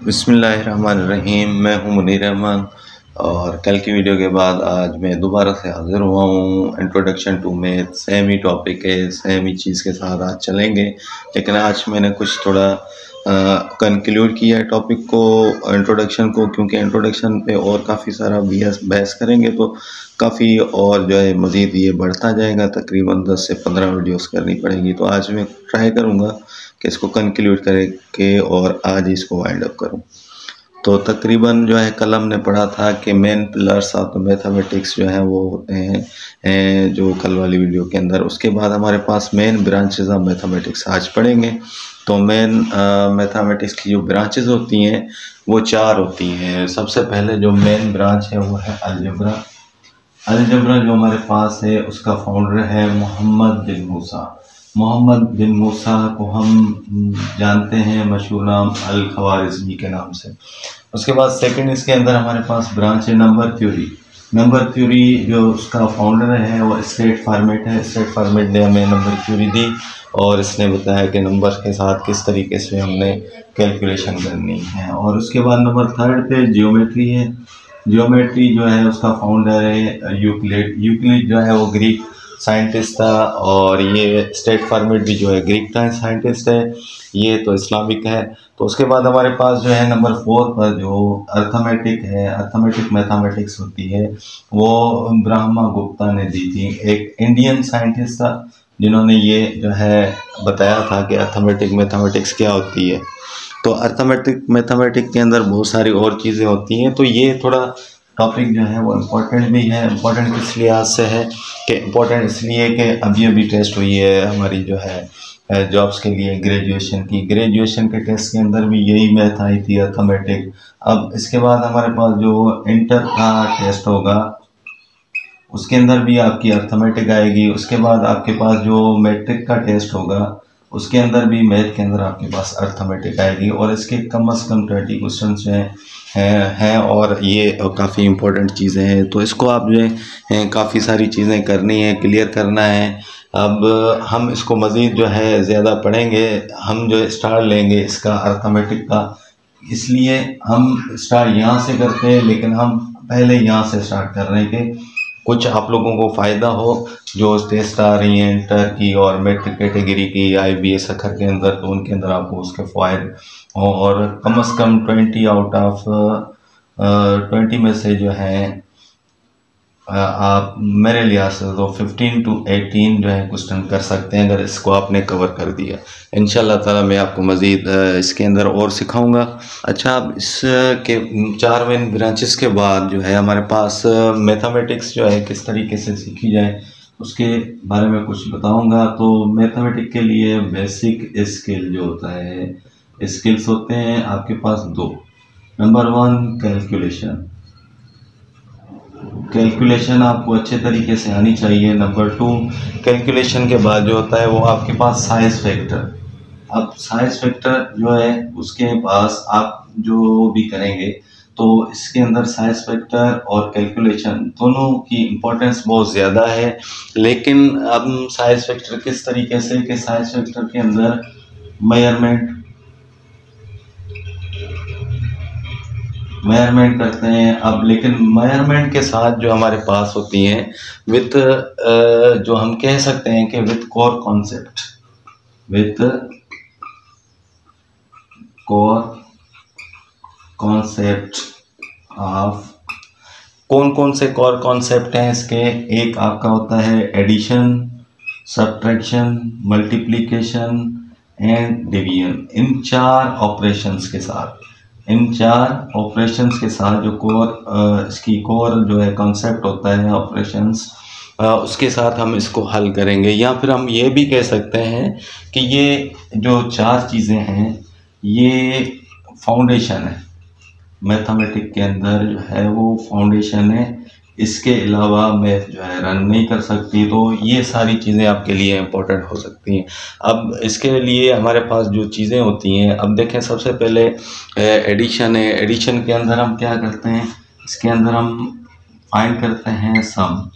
बिस्मिल्लाहिर्रहमानिर्रहीम। मैं हूं मुनीर रहमान और कल की वीडियो के बाद आज मैं दोबारा से हाज़िर हुआ हूं। इंट्रोडक्शन टू मैथ सेम ही टॉपिक है, सेम ही चीज़ के साथ आज चलेंगे, लेकिन आज मैंने कुछ थोड़ा कंक्लूड किया है टॉपिक को, इंट्रोडक्शन को, क्योंकि इंट्रोडक्शन पे और काफ़ी सारा बहस करेंगे तो काफ़ी और जो है मज़ीद ये बढ़ता जाएगा। तकरीबन 10 से 15 वीडियोस करनी पड़ेगी, तो आज मैं ट्राई करूँगा कि इसको कंक्लूड करके और आज इसको वाइंड अप करूँ। तो तकरीबन जो है कल हमने पढ़ा था कि main pillars of the mathematics जो हैं वो होते हैं जो कल वाली वीडियो के अंदर। उसके बाद हमारे पास मेन ब्रांचेस ऑफ मैथमेटिक्स आज पढ़ेंगे। तो मेन मैथमेटिक्स की जो ब्रांचेस होती हैं वो 4 होती हैं। सबसे पहले जो मेन ब्रांच है वो है अलजेब्रा। अलजेब्रा जो हमारे पास है उसका फाउंडर है मोहम्मद बिन मूसा। मोहम्मद बिन मूसा को हम जानते हैं मशहूर नाम अल ख्वारिज़मी के नाम से। उसके बाद सेकंड इसके अंदर हमारे पास ब्रांच है नंबर थ्योरी। नंबर थ्योरी जो उसका फाउंडर है वो स्ट्रेट फॉर्मेट है। स्ट्रेट फॉर्मेट ने हमें नंबर थ्योरी दी और इसने बताया कि नंबर के साथ किस तरीके से हमने कैलकुलेशन करनी है। और उसके बाद नंबर थर्ड पे जियोमेट्री है। जियोमेट्री जो है उसका फाउंडर है यूक्लिड। यूक्लिड जो है वो ग्रीक साइंटिस्ट था और ये स्ट्रेट फॉर्मेट भी जो है ग्रीक का साइंटिस्ट है, ये तो इस्लामिक है। तो उसके बाद हमारे पास जो है नंबर 4 पर जो अर्थमेटिक है, अर्थमेटिक मैथमेटिक्स होती है, वो ब्रह्मा गुप्ता ने दी थी। एक इंडियन साइंटिस्ट था जिन्होंने ये जो है बताया था कि अर्थमेटिक मैथमेटिक्स क्या होती है। तो अर्थमेटिक मैथमेटिक के अंदर बहुत सारी और चीज़ें होती हैं। तो ये थोड़ा टॉपिक जो है वो इम्पोर्टेंट भी है। इम्पोर्टेंट किस लिहाज से है कि इम्पोर्टेंट इसलिए कि अभी टेस्ट हुई है हमारी जो है जॉब्स के लिए ग्रेजुएशन की। ग्रेजुएशन के टेस्ट के अंदर भी यही मैथ आई थी, अर्थमेटिक। अब इसके बाद हमारे पास जो इंटर का टेस्ट होगा उसके अंदर भी आपकी अर्थमेटिक आएगी। उसके बाद आपके पास जो मैट्रिक का टेस्ट होगा उसके अंदर भी मैथ के अंदर आपके पास अर्थमेटिक आएगी और इसके कम से कम 20 क्वेश्चन जो हैं और ये काफ़ी इम्पोर्टेंट चीज़ें हैं। तो इसको आप जो है काफ़ी सारी चीज़ें करनी है, क्लियर करना है। अब हम इसको मज़ीद जो है ज़्यादा पढ़ेंगे, हम जो स्टार्ट लेंगे इसका अर्थमेटिक का, इसलिए हम स्टार्ट यहाँ से करते हैं, लेकिन हम पहले यहाँ से स्टार्ट कर रहे हैं कि कुछ आप लोगों को फ़ायदा हो। जो टेस्ट आ रही हैं इंटर की और मैट्रिक कैटेगरी की IBS अखर के अंदर, तो उनके अंदर आपको उसके फ़ायदे और कम से कम 20 आउट ऑफ 20 में से जो है आप मेरे लिहाज से तो 15 to 18 जो है क्वेश्चन कर सकते हैं अगर इसको आपने कवर कर दिया। इंशाल्लाह ताला मैं आपको मज़ीद इसके अंदर और सिखाऊंगा। अच्छा, अब इसके 4 मेन ब्रांचेस के बाद जो है हमारे पास मैथमेटिक्स जो है किस तरीके से सीखी जाए उसके बारे में कुछ बताऊंगा। तो मैथमेटिक्स के लिए बेसिक स्किल जो होता है, स्किल्स होते हैं आपके पास 2। Number 1 calculation. कैलकुलेशन आपको अच्छे तरीके से आनी चाहिए। नंबर 2 कैलकुलेशन के बाद जो होता है वो आपके पास साइज फैक्टर। अब साइज फैक्टर जो है उसके पास आप जो भी करेंगे तो इसके अंदर साइज फैक्टर और कैलकुलेशन दोनों की इम्पोर्टेंस बहुत ज़्यादा है। लेकिन अब साइज फैक्टर किस तरीके से कि साइज फैक्टर के अंदर मेजरमेंट करते हैं। अब लेकिन मेजरमेंट के साथ जो हमारे पास होती हैं विथ जो हम कह सकते हैं कि विथ कोर कॉन्सेप्ट ऑफ कौन से कोर कॉन्सेप्ट हैं इसके। एक आपका होता है addition, subtraction, multiplication and division. इन 4 ऑपरेशंस के साथ जो इसकी कोर जो है कॉन्सेप्ट होता है ऑपरेशंस, उसके साथ हम इसको हल करेंगे। या फिर हम ये भी कह सकते हैं कि ये जो 4 चीज़ें हैं ये फाउंडेशन है मैथमेटिक के अंदर, जो है वो फाउंडेशन है। इसके अलावा मैथ जो है रन नहीं कर सकती। तो ये सारी चीज़ें आपके लिए इम्पोर्टेंट हो सकती हैं। अब इसके लिए हमारे पास जो चीज़ें होती हैं, अब देखें सबसे पहले एडिशन है। एडिशन के अंदर हम क्या करते हैं, इसके अंदर हम फाइंड करते हैं सम।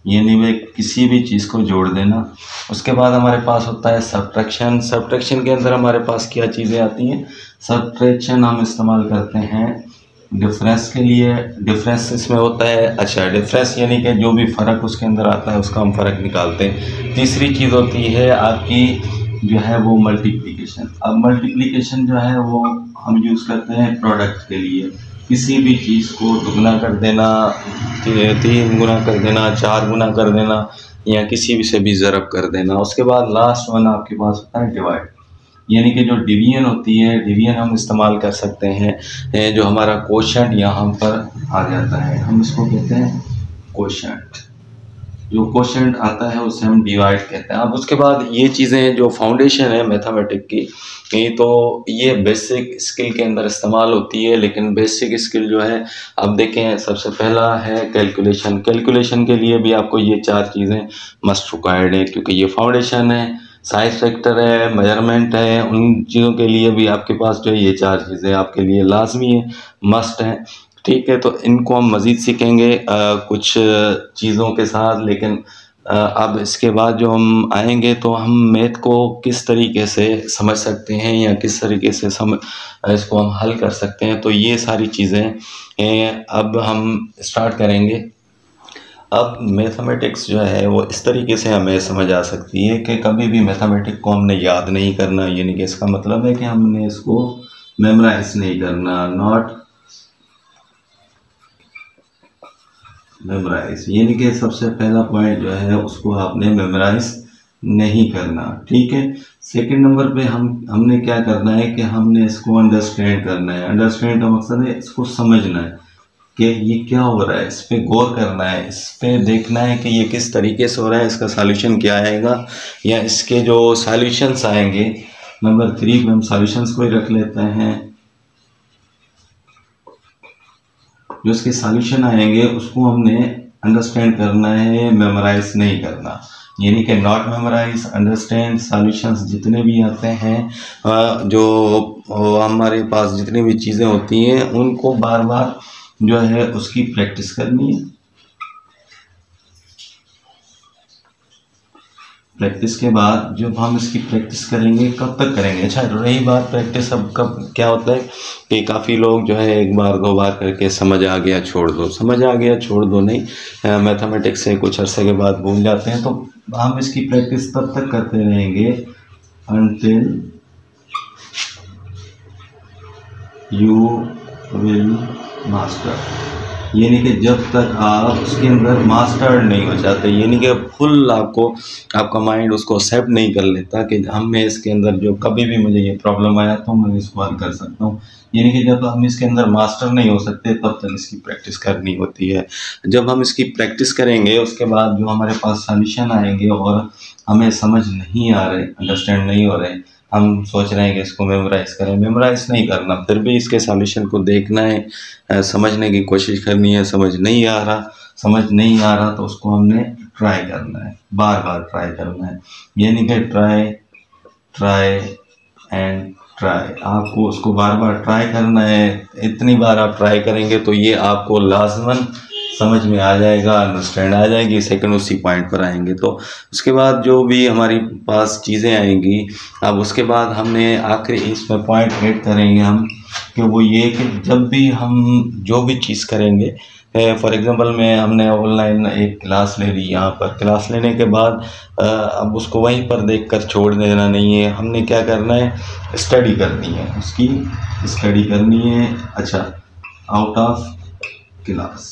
यानी वे किसी भी चीज़ को जोड़ देना। उसके बाद हमारे पास होता है सब्ट्रैक्शन। सब्ट्रैक्शन के अंदर हमारे पास क्या चीज़ें आती हैं? सब्ट्रैक्शन हम इस्तेमाल करते हैं डिफरेंस के लिए। डिफरेंस इसमें होता है, अच्छा डिफरेंस यानी कि जो भी फ़र्क उसके अंदर आता है उसका हम फ़र्क निकालते हैं। तीसरी चीज़ होती है आपकी जो है वो मल्टीप्लिकेशन। अब मल्टीप्लिकेशन जो है वो हम यूज़ करते हैं प्रोडक्ट के लिए, किसी भी चीज़ को दुगना कर देना, 3 गुना कर देना, 4 गुना कर देना, या किसी भी से भी ज़रब कर देना। उसके बाद लास्ट वन आपके पास होता है डिवाइड, यानी कि जो डिवीजन होती है, डिवीजन हम इस्तेमाल कर सकते हैं। जो हमारा क्वोशंट यहाँ पर आ जाता है, हम इसको कहते हैं क्वोशंट। जो क्वोशंट आता है उसे हम डिवाइड कहते हैं। अब उसके बाद ये चीज़ें जो फाउंडेशन है मैथमेटिक की, तो ये बेसिक स्किल के अंदर इस्तेमाल होती है। लेकिन बेसिक स्किल जो है, अब देखें, सबसे पहला है कैलकुलेशन। कैलकुलेशन के लिए भी आपको ये 4 चीज़ें मस्ट रिक्वायर्ड है, क्योंकि ये फाउंडेशन है, साइज फैक्टर है, मेजरमेंट है। उन चीज़ों के लिए भी आपके पास जो है ये 4 चीज़ें आपके लिए लाजमी है, मस्ट है। ठीक है, तो इनको हम मज़ीद सीखेंगे कुछ चीज़ों के साथ। लेकिन अब इसके बाद जो हम आएंगे तो हम मैथ को किस तरीके से समझ सकते हैं या किस तरीके से इसको हम हल कर सकते हैं, तो ये सारी चीज़ें अब हम स्टार्ट करेंगे। अब मैथमेटिक्स जो है वो इस तरीके से हमें समझ आ सकती है कि कभी भी मैथमेटिक्स को हमने याद नहीं करना, यानी कि इसका मतलब है कि हमने इसको मेमोराइज नहीं करना, नॉट मेमोराइज, यानी कि सबसे पहला पॉइंट जो है उसको आपने मेमोराइज नहीं करना। ठीक है, सेकंड नंबर पे हमने क्या करना है कि हमने इसको अंडरस्टैंड करना है। अंडरस्टैंड का मकसद है इसको समझना है कि ये क्या हो रहा है, इस पे गौर करना है, इस पे देखना है कि ये किस तरीके से हो रहा है, इसका सॉल्यूशन क्या आएगा या इसके जो सॉल्यूशंस आएंगे। नंबर 3 पे हम सॉल्यूशंस को ही रख लेते हैं। जो इसके सॉल्यूशन आएंगे उसको हमने अंडरस्टैंड करना है, मेमोराइज नहीं करना। यानी कि नॉट मेमोराइज, अंडरस्टैंड, सॉल्यूशंस जितने भी आते हैं, जो हमारे पास जितनी भी चीज़ें होती हैं उनको बार बार जो है उसकी प्रैक्टिस करनी है। प्रैक्टिस के बाद जब हम इसकी प्रैक्टिस करेंगे, कब तक करेंगे? अच्छा, रही बात प्रैक्टिस, अब कब क्या होता है कि काफ़ी लोग जो है 1 बार 2 बार करके समझ आ गया छोड़ दो, समझ आ गया छोड़ दो नहीं, मैथमेटिक्स से कुछ अरसे के बाद भूल जाते हैं। तो हम इसकी प्रैक्टिस तब तक करते रहेंगे until you will master, यानी कि जब तक आप उसके अंदर मास्टर नहीं हो जाते, यानी कि फुल आपका माइंड उसको एक्सेप्ट नहीं कर लेता कि मैं इसके अंदर जो कभी भी मुझे ये प्रॉब्लम आया तो मैं इसको हल कर सकता हूँ। यानी कि जब हम इसके अंदर मास्टर नहीं हो सकते तब तक इसकी प्रैक्टिस करनी होती है। जब हम इसकी प्रैक्टिस करेंगे उसके बाद जो हमारे पास सॉल्यूशन आएंगे और हमें समझ नहीं आ रहे, अंडरस्टैंड नहीं हो रहे, हम सोच रहे हैं कि इसको मेमोराइज करें, मेमोराइज नहीं करना, फिर भी इसके सॉल्यूशन को देखना है, समझने की कोशिश करनी है। समझ नहीं आ रहा तो उसको हमने ट्राई करना है, बार बार ट्राई करना है। यानी कि ट्राई एंड ट्राई, आपको उसको बार बार ट्राई करना है। इतनी बार आप ट्राई करेंगे तो ये आपको लाजमन समझ में आ जाएगा, अंडरस्टैंड आ जाएगी। सेकंड उसी पॉइंट पर आएंगे तो उसके बाद जो भी हमारी पास चीज़ें आएंगी, अब उसके बाद हमने आखिरी इसमें पॉइंट ऐड करेंगे हम कि वो ये कि जब भी हम जो भी चीज़ करेंगे, फॉर एग्ज़ाम्पल में हमने ऑनलाइन एक क्लास ले ली, यहाँ पर क्लास लेने के बाद अब उसको वहीं पर देखकर छोड़ देना नहीं है, हमने क्या करना है, स्टडी करनी है, उसकी स्टडी करनी है। अच्छा, आउट ऑफ क्लास,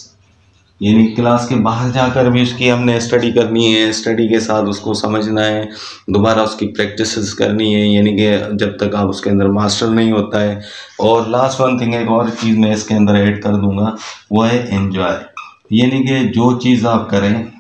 यानी क्लास के बाहर जाकर भी उसकी हमने स्टडी करनी है, स्टडी के साथ उसको समझना है, दोबारा उसकी प्रैक्टिस करनी है, यानी कि जब तक आप उसके अंदर मास्टर नहीं होता है। और लास्ट वन थिंग, एक और चीज़ मैं इसके अंदर ऐड कर दूंगा, वो है एंजॉय। यानी कि जो चीज़ आप करें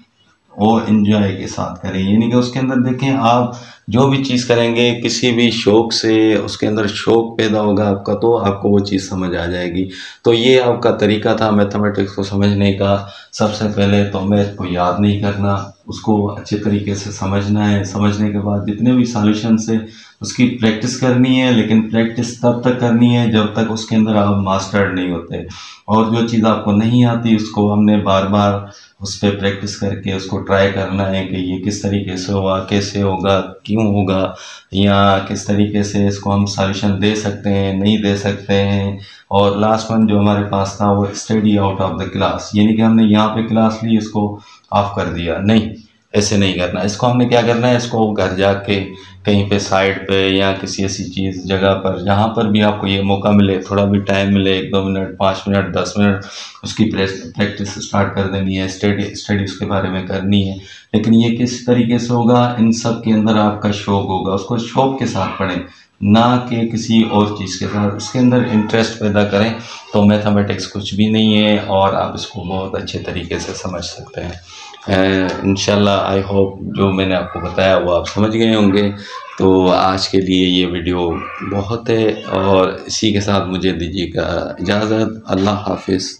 वो एंजॉय के साथ करें, यानी कि उसके अंदर देखें, आप जो भी चीज़ करेंगे किसी भी शौक़ से, उसके अंदर शौक़ पैदा होगा आपका, तो आपको वो चीज़ समझ आ जाएगी। तो ये आपका तरीका था मैथमेटिक्स को समझने का। सबसे पहले तो मैथ को याद नहीं करना, उसको अच्छे तरीके से समझना है। समझने के बाद जितने भी सॉल्यूशन से उसकी प्रैक्टिस करनी है, लेकिन प्रैक्टिस तब तक करनी है जब तक उसके अंदर आप मास्टर्ड नहीं होते। और जो चीज़ आपको नहीं आती उसको हमने बार बार उस पर प्रैक्टिस करके उसको ट्राई करना है कि ये किस तरीके से होगा, कैसे होगा, क्यों होगा, या किस तरीके से इसको हम सॉल्यूशन दे सकते हैं, नहीं दे सकते हैं। और लास्ट वन जो हमारे पास था वो study out of the class, यानी कि हमने यहाँ पे क्लास ली, इसको ऑफ कर दिया, नहीं, ऐसे नहीं करना। इसको हमने क्या करना है, इसको घर जाके कहीं पे साइड पे या किसी ऐसी चीज़ जगह पर जहाँ पर भी आपको ये मौका मिले, थोड़ा भी टाइम मिले, 1-2 मिनट, 5 मिनट, 10 मिनट, उसकी प्रैक्टिस स्टार्ट कर देनी है, स्टडी उसके बारे में करनी है। लेकिन ये किस तरीके से होगा, इन सब के अंदर आपका शौक़ होगा, उसको शौक़ के साथ पढ़ें, ना कि किसी और चीज़ के साथ। उसके अंदर इंटरेस्ट पैदा करें तो मैथमेटिक्स कुछ भी नहीं है और आप इसको बहुत अच्छे तरीके से समझ सकते हैं। इंशाल्लाह आई होप जो मैंने आपको बताया वो आप समझ गए होंगे। तो आज के लिए ये वीडियो बहुत है और इसी के साथ मुझे दीजिएगा इजाज़त। अल्लाह हाफिज़।